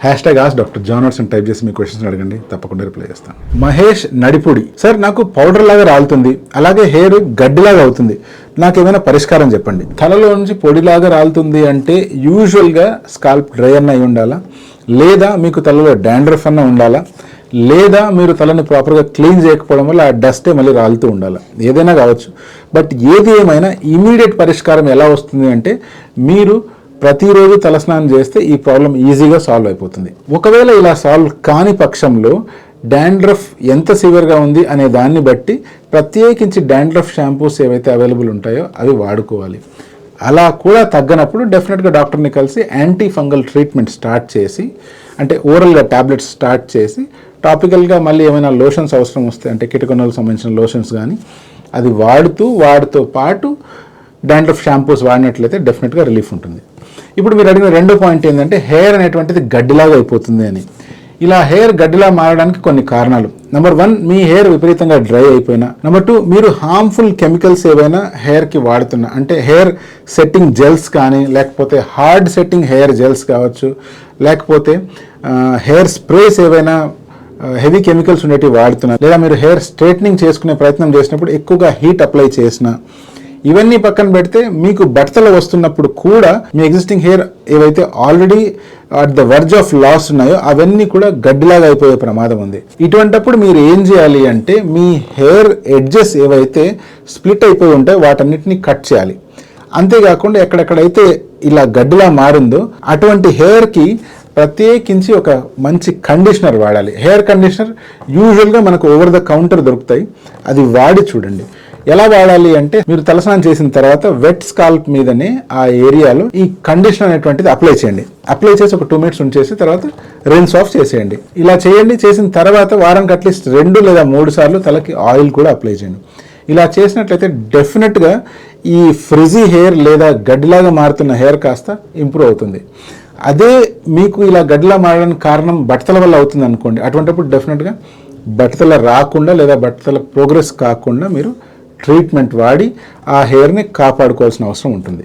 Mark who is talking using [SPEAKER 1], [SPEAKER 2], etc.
[SPEAKER 1] #Dr. John Watson type చేసి మీ questions అడగండి, తప్పకుండా రిప్లై చేస్తాను. మహేష్ నడిపూడి, సార్ నాకు పౌడర్ లాగా రాలుతుంది, అలాగే హెయిర్ గడ్డిలాగా అవుతుంది, నాకేమైనా పరిష్కారం చెప్పండి. తలలో నుంచి పొడిలాగా రాలుతుంది అంటే యూజువల్గా స్కాల్ప్ డ్రై అన్న అయి ఉండాలా, లేదా మీకు తలలో డాండ్రఫ్ అన్న ఉండాలా, లేదా మీరు తలని ప్రాపర్గా క్లీన్ చేయకపోవడం వల్ల ఆ డస్టే మళ్ళీ రాలుతూ ఉండాలి. ఏదైనా కావచ్చు. బట్ ఏది ఏమైనా ఇమీడియట్ పరిష్కారం ఎలా వస్తుంది అంటే మీరు ప్రతిరోజు తలస్నానం చేస్తే ఈ ప్రాబ్లం ఈజీగా సాల్వ్ అయిపోతుంది. ఒకవేళ ఇలా సాల్వ్ కాని పక్షంలో డాండ్రఫ్ ఎంత సివియర్గా ఉంది అనే దాన్ని బట్టి ప్రత్యేకించి డాండ్రఫ్ షాంపూస్ ఏవైతే అవైలబుల్ ఉంటాయో అవి వాడుకోవాలి. అలా కూడా తగ్గనప్పుడు డెఫినెట్గా డాక్టర్ని కలిసి యాంటీ ఫంగల్ ట్రీట్మెంట్ స్టార్ట్ చేసి, అంటే ఓరల్గా ట్యాబ్లెట్స్ స్టార్ట్ చేసి, టాపికల్గా మళ్ళీ ఏమైనా లోషన్స్ అవసరం వస్తే అంటే కిటకొనలకు సంబంధించిన లోషన్స్ కానీ అది వాడుతూ పాటు డాండ్రఫ్ షాంపూస్ వాడినట్లయితే డెఫినెట్గా రిలీఫ్ ఉంటుంది. ఇప్పుడు మీరు అడిగిన రెండో పాయింట్ ఏంటంటే హెయిర్ అనేటువంటిది గడ్డిలాగా అయిపోతుంది అని. ఇలా హెయిర్ గడ్డిలా మారడానికి కొన్ని కారణాలు. నెంబర్ 1, మీ హెయిర్ విపరీతంగా డ్రై అయిపోయినా. నెంబర్ 2, మీరు హార్మ్ఫుల్ కెమికల్స్ ఏవైనా హెయిర్కి వాడుతున్నా, అంటే హెయిర్ సెట్టింగ్ జెల్స్ కానీ, లేకపోతే హార్డ్ సెట్టింగ్ హెయిర్ జెల్స్ కావచ్చు, లేకపోతే హెయిర్ స్ప్రేస్ ఏవైనా హెవీ కెమికల్స్ ఉండేటివి వాడుతున్నా, లేదా మీరు హెయిర్ స్ట్రైట్నింగ్ చేసుకునే ప్రయత్నం చేసినప్పుడు ఎక్కువగా హీట్ అప్లై చేసినా, ఇవన్నీ పక్కన పెడితే మీకు బట్టలు వస్తున్నప్పుడు కూడా మీ ఎగ్జిస్టింగ్ హెయిర్ ఏవైతే already at the verge of loss ఉన్నాయో అవన్నీ కూడా గడ్డిలాగా అయిపోయే ప్రమాదం ఉంది. ఇటువంటప్పుడు మీరు ఏం చేయాలి అంటే మీ హెయిర్ ఎడ్జెస్ ఏవైతే స్ప్లిట్ అయిపోయి ఉంటాయో వాటన్నిటిని కట్ చేయాలి. అంతేకాకుండా ఎక్కడెక్కడైతే ఇలా గడ్డిలా మారిందో అటువంటి హెయిర్కి ప్రత్యేకించి ఒక మంచి కండిషనర్ వాడాలి. హెయిర్ కండిషనర్ యూజువల్గా మనకు ఓవర్ ద కౌంటర్ దొరుకుతాయి, అది వాడి చూడండి. ఎలా వాడాలి అంటే మీరు తలస్నానం చేసిన తర్వాత వెట్ స్కాల్ప్ మీదనే ఆ ఏరియాలో ఈ కండిషనర్ అనేటువంటిది అప్లై చేయండి. అప్లై చేసి ఒక 2 minutes ఉంచేసి తర్వాత రిన్స్ ఆఫ్ చేసేయండి. ఇలా చేయండి. చేసిన తర్వాత వారానికి అట్లీస్ట్ 2 లేదా 3 సార్లు తలకి ఆయిల్ కూడా అప్లై చేయండి. ఇలా చేసినట్లయితే డెఫినెట్గా ఈ ఫ్రిజీ హెయిర్ లేదా గడ్డిలాగా మారుతున్న హెయిర్ కాస్త ఇంప్రూవ్ అవుతుంది. అదే మీకు ఇలా గడ్డిలా మారడానికి కారణం బట్టల వల్ల అవుతుంది అనుకోండి, అటువంటిప్పుడు డెఫినెట్గా బట్టల రాకుండా లేదా బట్టల ప్రోగ్రెస్ కాకుండా మీరు ట్రీట్మెంట్ వాడి ఆ హెయిర్ని కాపాడుకోవాల్సిన అవసరం ఉంటుంది.